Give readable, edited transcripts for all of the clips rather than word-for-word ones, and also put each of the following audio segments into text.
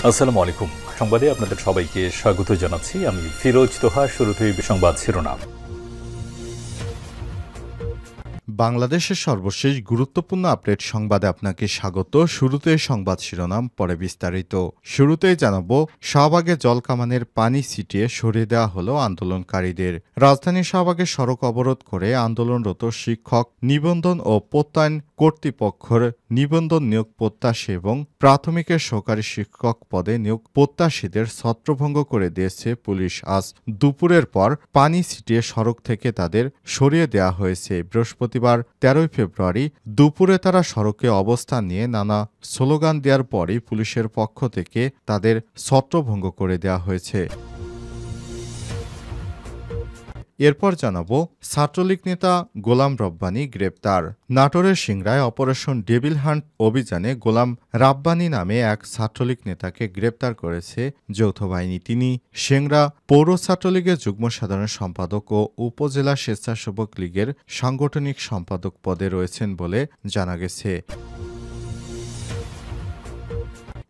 আসসালামু আলাইকুম। সংবাদে আপনাদের সবাইকে স্বাগত জানাচ্ছি। আমি ফিরোজ তোহা। শুরুতেই সংবাদ শিরোনাম। বাংলাদেশের সর্বশেষ গুরুত্বপূর্ণ আপডেট সংবাদে আপনাকে স্বাগত। শুরুতে সংবাদ শিরোনাম, পরে বিস্তারিত। শুরুতেই জানাবো, শাহবাগে জলকামানের পানি ছিটিয়ে সরিয়ে দেওয়া হলো আন্দোলনকারীদের। রাজধানীর শাহবাগে সড়ক অবরোধ করে আন্দোলনরত শিক্ষক, নিবন্ধন ও প্রত্যয়ন কর্তৃপক্ষের নিবন্ধন নিয়োগ প্রত্যাশী এবং প্রাথমিকের সহকারী শিক্ষক পদে নিয়োগ প্রত্যাশীদের ছত্রভঙ্গ করে দিয়েছে পুলিশ। আজ দুপুরের পর পানি ছিটিয়ে সড়ক থেকে তাদের সরিয়ে দেওয়া হয়েছে। বৃহস্পতিবার 13 ফেব্রুয়ারি দুপুরে তারা সড়কে অবস্থান নিয়ে নানা স্লোগান দেওয়ার পরই পুলিশের পক্ষ থেকে তাদের ছত্রভঙ্গ করে দেওয়া হয়েছে। এরপর জানাবো, ছাত্রলীগ নেতা গোলাম রব্বানী গ্রেপ্তার। নাটোরের সিংড়ায় অপারেশন ডেভিল হান্ট অভিযানে গোলাম রাব্বানী নামে এক ছাত্রলীগ নেতাকে গ্রেপ্তার করেছে যৌথ বাহিনী। তিনি সিংড়া পৌর ছাত্রলীগের যুগ্ম সাধারণ সম্পাদক ও উপজেলা স্বেচ্ছাসেবক লীগের সাংগঠনিক সম্পাদক পদে রয়েছেন বলে জানা গেছে।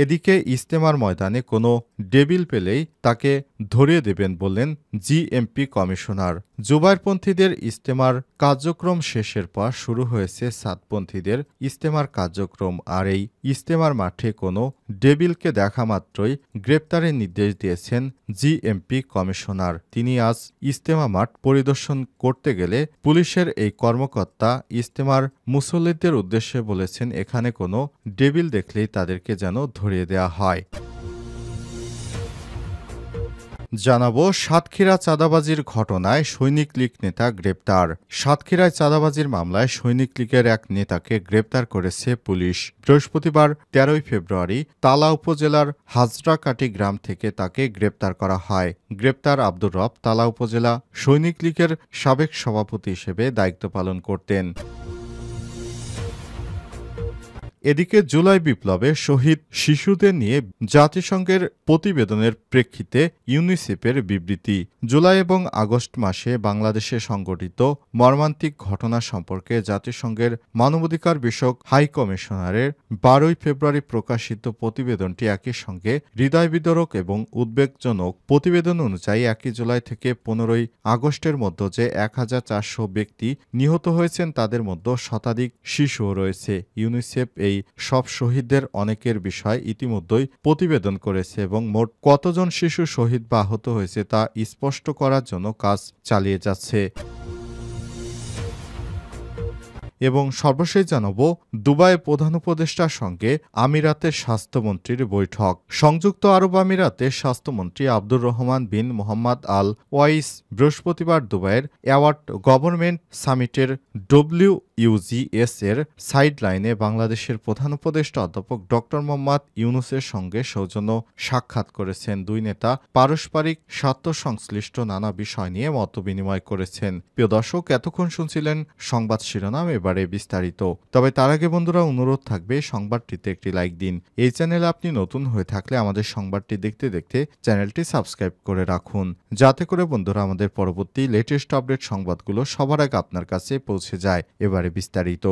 এদিকে ইজতেমার ময়দানে কোনো ডেবিল পেলেই তাকে ধরিয়ে দেবেন বললেন জিএমপি কমিশনার। জুবাইরপন্থীদের ইজতেমার কার্যক্রম শেষের পর শুরু হয়েছে সাতপন্থীদের ইজতেমার কার্যক্রম। আর এই ইজতেমার মাঠে কোনো ডেবিলকে দেখা মাত্রই গ্রেপ্তারের নির্দেশ দিয়েছেন জিএমপি কমিশনার। তিনি আজ ইজতেমা মাঠ পরিদর্শন করতে গেলে পুলিশের এই কর্মকর্তা ইজতেমার মুসল্লিদের উদ্দেশ্যে বলেছেন, এখানে কোনো ডেবিল দেখলেই তাদেরকে যেন ধরিয়ে দেওয়া হয়। জানাবো, সাতক্ষীরা চাঁদাবাজির ঘটনায় সৈনিক লীগ নেতা গ্রেপ্তার। সাতক্ষীরায় চাঁদাবাজির মামলায় সৈনিক লীগের এক নেতাকে গ্রেপ্তার করেছে পুলিশ। বৃহস্পতিবার 13 ফেব্রুয়ারি তালা উপজেলার হাজরাকাটি গ্রাম থেকে তাকে গ্রেপ্তার করা হয়। গ্রেপ্তার আব্দুর রব তালা উপজেলা সৈনিক লীগের সাবেক সভাপতি হিসেবে দায়িত্ব পালন করতেন। এদিকে জুলাই বিপ্লবে শহীদ শিশুদের নিয়ে জাতিসংঘের প্রতিবেদনের প্রেক্ষিতে ইউনিসেফের বিবৃতি। জুলাই এবং আগস্ট মাসে বাংলাদেশে সংঘটিত মর্মান্তিক ঘটনা সম্পর্কে জাতিসংঘের মানবাধিকার বিষয়ক হাই কমিশনারের 12 ফেব্রুয়ারি প্রকাশিত প্রতিবেদনটি একই সঙ্গে হৃদয়বিদারক এবং উদ্বেগজনক। প্রতিবেদন অনুযায়ী 1 জুলাই থেকে 15 আগস্টের মধ্যে যে 1400 ব্যক্তি নিহত হয়েছেন তাদের মধ্যে শতাধিক শিশুও রয়েছে। ইউনিসেফ এই সব শহীদদের অনেকের বিষয় ইতিমধ্যেই প্রতিবেদন করেছে এবং মোট কতজন শিশু শহীদ বা আহত হয়েছে তা স্পষ্ট করার জন্য কাজ চালিয়ে যাচ্ছে। এবং সর্বশেষ জানাবো, দুবাই প্রধান উপদেষ্টার সঙ্গে আমিরাতের স্বাস্থ্যমন্ত্রীর বৈঠক। সংযুক্ত আরব আমিরাতের স্বাস্থ্যমন্ত্রী আব্দুর রহমান বিন মোহাম্মদ আল ওয়াইস বৃহস্পতিবার দুবাইয়ের অ্যাওয়ার্ড গভর্নমেন্ট সামিটের WUGS এর সাইডলাইনে বাংলাদেশের প্রধান উপদেষ্টা অধ্যাপক ড মোহাম্মদ ইউনূসের সঙ্গে সৌজন্য সাক্ষাৎ করেছেন। দুই নেতা পারস্পরিক স্বার্থ সংশ্লিষ্ট নানা বিষয় নিয়ে মতবিনিময় করেছেন। প্রিয় দর্শক, এতক্ষণ শুনছিলেন সংবাদ শিরোনাম, এবারে বিস্তারিত। তবে তার আগে বন্ধুরা, অনুরোধ থাকবে সংবাদটিতে একটি লাইক দিন। এই চ্যানেলে আপনি নতুন হয়ে থাকলে আমাদের সংবাদটি দেখতে দেখতে চ্যানেলটি সাবস্ক্রাইব করে রাখুন, যাতে করে বন্ধুরা আমাদের পরবর্তী লেটেস্ট আপডেট সংবাদগুলো সবার আগে আপনার কাছে পৌঁছে যায়। এবারে বিস্তারিত।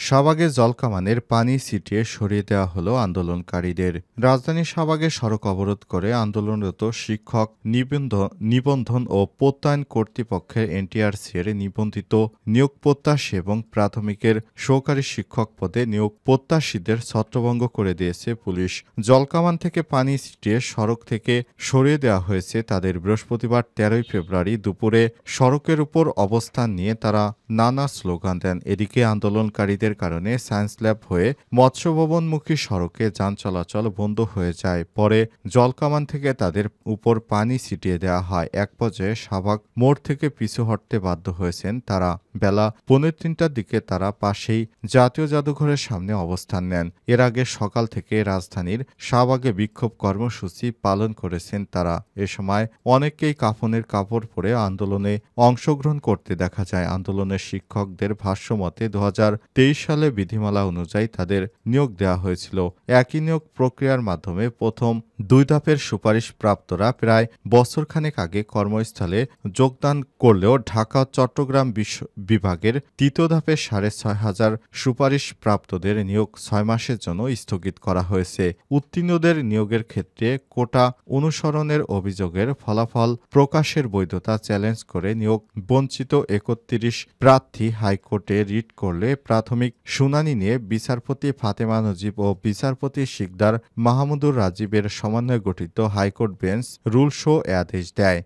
শাহবাগে জলকামানের পানি ছিটিয়ে সরিয়ে দেওয়া হলো আন্দোলনকারীদের। রাজধানীর শাহবাগে সড়ক অবরোধ করে আন্দোলনরত শিক্ষক, নিবন্ধন ও প্রত্যয়ন কর্তৃপক্ষের NTRC এর নিবন্ধিত নিয়োগ প্রত্যাশী এবং প্রাথমিকের সহকারী শিক্ষক পদে নিয়োগ প্রত্যাশীদের ছত্রভঙ্গ করে দিয়েছে পুলিশ। জলকামান থেকে পানি ছিটিয়ে সড়ক থেকে সরিয়ে দেওয়া হয়েছে তাদের। বৃহস্পতিবার 13 ফেব্রুয়ারি দুপুরে সড়কের উপর অবস্থান নিয়ে তারা নানা স্লোগান দেন। এদিকে আন্দোলনকারীদের কারণে সায়েন্স ল্যাব হয়ে মৎস্য ভবনমুখী সড়কে যান চলাচল বন্ধ হয়ে যায়। পরে জলকামান থেকে তাদের উপর পানি ছিটিয়ে দেওয়া হয়। এক পর্যায়ে শাহবাগ মোড় থেকে পিছু হটতে বাধ্য হয়েছেন তারা। বেলা 2:45টার দিকে তারা পাশেই জাতীয় জাদুঘরের সামনে অবস্থান নেন। এর আগে সকাল থেকে রাজধানীর শাহবাগে বিক্ষোভ কর্মসূচি পালন করেছেন তারা। এ সময় অনেককেই কাফনের কাপড় পরে আন্দোলনে অংশগ্রহণ করতে দেখা যায়। আন্দোলনের শিক্ষকদের ভাষ্যমতে 2023 সালে বিধিমালা অনুযায়ী তাদের নিয়োগ দেওয়া হয়েছিল। একই নিয়োগ প্রক্রিয়ার মাধ্যমে প্রথম 2 ধাপের সুপারিশপ্রাপ্তরা প্রায় বছরখানেক আগে কর্মস্থলে যোগদান করলেও ঢাকা ও চট্টগ্রাম বিভাগের 3য় ধাপে 6,500 সুপারিশপ্রাপ্তদের নিয়োগ 6 মাসের জন্য স্থগিত করা হয়েছে। উত্তীর্ণদের নিয়োগের ক্ষেত্রে কোটা অনুসরণের অভিযোগের ফলাফল প্রকাশের বৈধতা চ্যালেঞ্জ করে নিয়োগ বঞ্চিত 31 প্রার্থী হাইকোর্টে রিট করলে প্রাথমিক শুনানি নিয়ে বিচারপতি ফাতেমা নজিব ও বিচারপতি শিকদার মাহমুদুর রাজীবের সমন্বয়ে গঠিত হাইকোর্ট বেঞ্চ রুল শো এ আদেশ দেয়।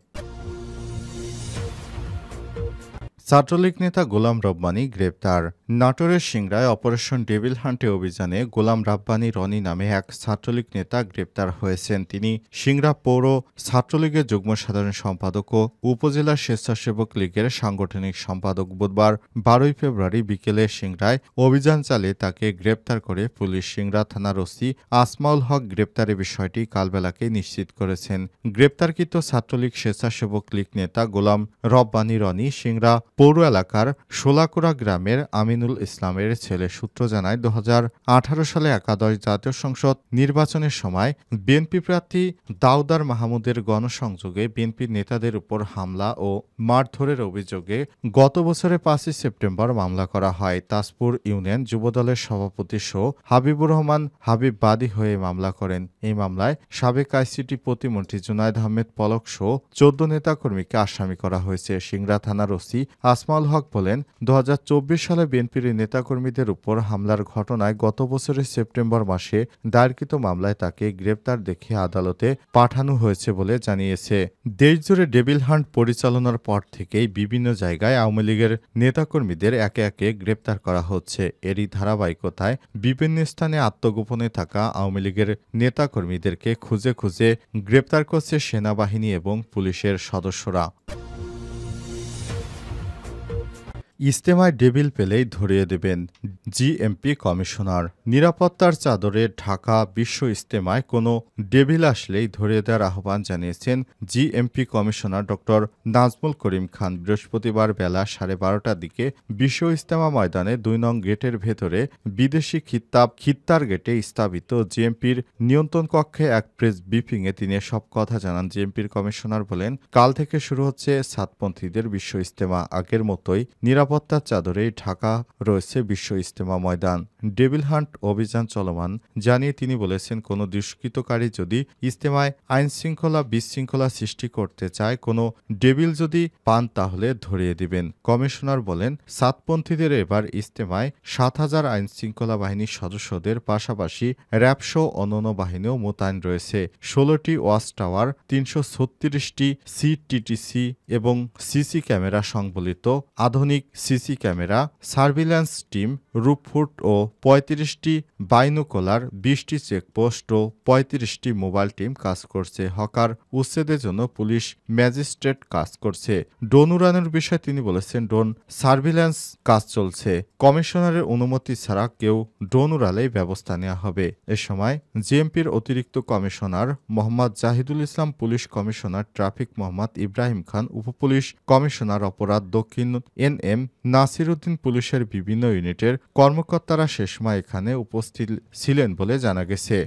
ছাত্রলীগ নেতা গোলাম রব্বানী গ্রেপ্তার। নাটোরের সিংড়ায় অপারেশন ডেভিল হান্টে অভিযানে গোলাম রাব্বানী রনি নামে এক ছাত্রলীগ নেতা গ্রেপ্তার হয়েছেন। তিনি সিংড়া পৌর ছাত্রলীগের যুগ্ম সাধারণ সম্পাদক ও উপজেলা স্বেচ্ছাসেবক লীগের সাংগঠনিক সম্পাদক। বুধবার 12 ফেব্রুয়ারি বিকেলে সিংড়ায় অভিযান চালিয়ে তাকে গ্রেপ্তার করে পুলিশ। সিংড়া থানার ওসি আসমাউল হক গ্রেপ্তারের বিষয়টি কালবেলাকে নিশ্চিত করেছেন। গ্রেপ্তারকৃত ছাত্রলীগ স্বেচ্ছাসেবক লীগ নেতা গোলাম রব্বানী রনি সিংড়া পৌর এলাকার শোলাকুড়া গ্রামের আমিনুল ইসলামের ছেলে। সূত্র জানায় 2018 সালে একাদশ জাতীয় সংসদ নির্বাচনের সময় বিএনপি প্রার্থী দাউদার মাহমুদের গণসংযোগে বিএনপির নেতাদের উপর হামলা ও মারধরের অভিযোগে গত বছরের 5 সেপ্টেম্বর মামলা করা হয়। তাজপুর ইউনিয়ন যুবদলের সভাপতি সহ হাবিবুর রহমান হাবিব বাদী হয়ে মামলা করেন। এই মামলায় সাবেক আইসিটি প্রতিমন্ত্রী জুনায়েদ আহমেদ পলক সহ 14 নেতাকর্মীকে আসামি করা হয়েছে। সিংড়া থানার ওসি আসমাউল হক বলেন, 2024 সালে বিএনপির নেতাকর্মীদের উপর হামলার ঘটনায় গত বছরের সেপ্টেম্বর মাসে দায়েরকৃত মামলায় তাকে গ্রেপ্তার দেখে আদালতে পাঠানো হয়েছে বলে জানিয়েছে। দেশজুড়ে ডেভিল হান্ট পরিচালনার পর থেকেই বিভিন্ন জায়গায় আওয়ামী লীগের নেতাকর্মীদের একে একে গ্রেপ্তার করা হচ্ছে। এরই ধারাবাহিকতায় বিভিন্ন স্থানে আত্মগোপনে থাকা আওয়ামী লীগের নেতাকর্মীদেরকে খুঁজে খুঁজে গ্রেপ্তার করছে সেনাবাহিনী এবং পুলিশের সদস্যরা। ইজতেমায় ডেভিল পেলেই ধরিয়ে দেবেন জিএমপি কমিশনার। নিরাপত্তার চাদরে ঢাকা বিশ্ব ইজতেমায় কোনো ডেভিল আসলেই ধরিয়ে দেওয়ার আহ্বান জানিয়েছেন জিএমপি কমিশনার ড নাজমুল করিম খান। বৃহস্পতিবার বেলা 12:30টার দিকে বিশ্ব ইজতেমা ময়দানে 2 নং গেটের ভেতরে বিদেশি খিত্তার গেটে স্থাপিত জিএমপির নিয়ন্ত্রণ কক্ষে এক প্রেস ব্রিফিংয়ে তিনি সব কথা জানান। জিএমপির কমিশনার বলেন, কাল থেকে শুরু হচ্ছে সাতপন্থীদের বিশ্ব ইজতেমা। আগের মতোই নিরাপত্তার চাদরেই ঢাকা রয়েছে বিশ্ব ইজতেমা ময়দান। ডেভিল হান্ট অভিযান চলমান জানিয়ে তিনি বলেছেন, কোনো দুষ্কৃতকারী যদি ইজতেমায় আইনশৃঙ্খলা বিশৃঙ্খলা সৃষ্টি করতে চায়, কোনো ডেভিল যদি পান তাহলে ধরিয়ে দিবেন। কমিশনার বলেন, সাতপন্থীদের এবার ইজতেমায় 7,000 আইনশৃঙ্খলা বাহিনীর সদস্যদের পাশাপাশি র্যাবসহ অন্যান্য বাহিনীও মোতায়েন রয়েছে। 16টি ওয়াচ টাওয়ার, 336টি সিটিটিসি এবং সিসি ক্যামেরা সংবলিত আধুনিক সিসি ক্যামেরা, সার্ভিল্যান্স টিম, রুটফুট ও 35টি বাইনোকুলার, 20টি চেকপোস্ট ও 35টি মোবাইল টিম কাজ করছে। হকার উচ্ছেদের জন্য পুলিশ ম্যাজিস্ট্রেট কাজ করছে। ড্রোন উড়ানোর বিষয়ে তিনি বলেছেন, ড্রোন সার্ভিল্যান্স কাজ চলছে। কমিশনারের অনুমতি ছাড়া কেউ ড্রোন উড়ালেই ব্যবস্থা নেওয়া হবে। এ সময় জিএমপির অতিরিক্ত commissioner Mohammad Zahidul Islam, police commissioner traffic Mohammad Ibrahim Khan, উপপুলিশ কমিশনার অপরাধ দক্ষিণ এনএম নাসির উদ্দিন, পুলিশের বিভিন্ন ইউনিটের কর্মকর্তারা সে সময় এখানে উপস্থিত ছিলেন বলে জানা গেছে।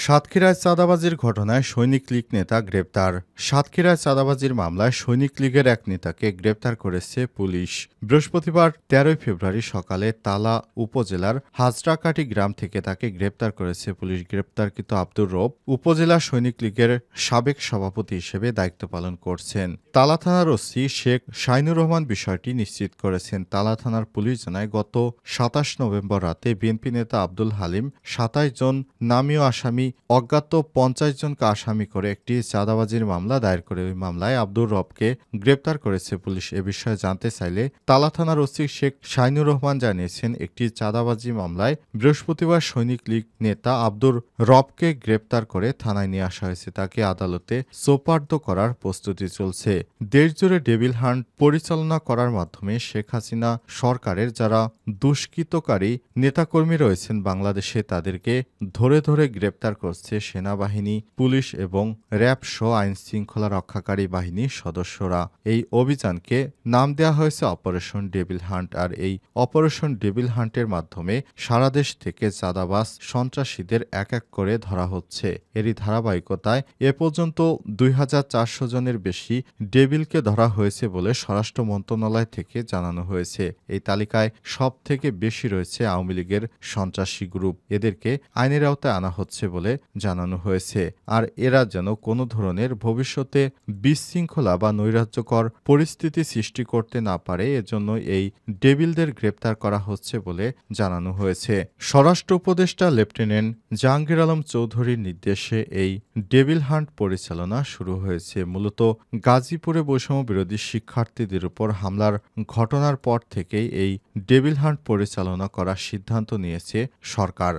সাতক্ষীরায় চাঁদাবাজির ঘটনায় সৈনিক লীগ নেতা গ্রেপ্তার। সাতক্ষীরায় চাঁদাবাজির মামলায় সৈনিক লীগের এক নেতাকে গ্রেপ্তার করেছে পুলিশ। বৃহস্পতিবার 13 ফেব্রুয়ারি সকালে তালা উপজেলার হাজরাকাটি গ্রাম থেকে তাকে গ্রেপ্তার করেছে পুলিশ। গ্রেপ্তারকৃত আব্দুর রব উপজেলা সৈনিক লীগের সাবেক সভাপতি হিসেবে দায়িত্ব পালন করছেন। তালা থানার ওসি শেখ শাইনুর রহমান বিষয়টি নিশ্চিত করেছেন। তালা থানার পুলিশ জানায়, গত 27 নভেম্বর রাতে বিএনপি নেতা আব্দুল হালিম 27 জন নামীয় আসামি অজ্ঞাত 50 জনকে আসামি করে একটি চাঁদাবাজির মামলা দায়ের করে। ওই মামলায় আব্দুর রবকে গ্রেপ্তার করেছে পুলিশ। এ বিষয়ে জানতে চাইলে তালা থানার ওসি শেখ শাইনুর রহমান জানিয়েছেন, একটি চাঁদাবাজি মামলায় বৃহস্পতিবার সৈনিক লীগ নেতা আব্দুর রবকে গ্রেপ্তার করে থানায় নিয়ে আসা হয়েছে। তাকে আদালতে সোপর্দ করার প্রস্তুতি চলছে। দেশজুড়ে ডেভিল হান্ট পরিচালনা করার মাধ্যমে শেখ হাসিনা সরকারের যারা দুষ্কৃতকারী নেতাকর্মী রয়েছেন বাংলাদেশে, তাদেরকে ধরে ধরে গ্রেপ্তার করছে সেনাবাহিনী, পুলিশ এবং র্যাব সহ আইনশৃঙ্খলা রক্ষাকারী বাহিনীর সদস্যরা। এই অভিযানকে নাম দেওয়া হয়েছে অপারেশন ডেভিল হান্ট। আর এই অপারেশন ডেভিল হান্টের মাধ্যমে সারা দেশ থেকে চাঁদাবাজ সন্ত্রাসীদের এক এক করে ধরা হচ্ছে। এরই ধারাবাহিকতায় এ পর্যন্ত ২,৪০০ জনের বেশি ডেভিলকে ধরা হয়েছে বলে স্বরাষ্ট্র মন্ত্রণালয় থেকে জানানো হয়েছে। এই তালিকায় সবথেকে বেশি রয়েছে আওয়ামী লীগের সন্ত্রাসী গ্রুপ। এদেরকে আইনের আওতায় আনা হচ্ছে বলে জানানো হয়েছে। আর এরা যেন কোনো ধরনের ভবিষ্যতে বিশৃঙ্খলা বা নৈরাজ্যকর পরিস্থিতি সৃষ্টি করতে না পারে, এজন্য এই ডেভিলদের গ্রেপ্তার করা হচ্ছে বলে জানানো হয়েছে। স্বরাষ্ট্র উপদেষ্টা লেফটেন্যান্ট জাহাঙ্গীর আলম চৌধুরীর নির্দেশে এই ডেভিল হান্ট পরিচালনা শুরু হয়েছে। মূলত গাজীপুরে বৈষম্য বিরোধী শিক্ষার্থীদের উপর হামলার ঘটনার পর থেকেই এই ডেভিল হান্ট পরিচালনা করার সিদ্ধান্ত নিয়েছে সরকার।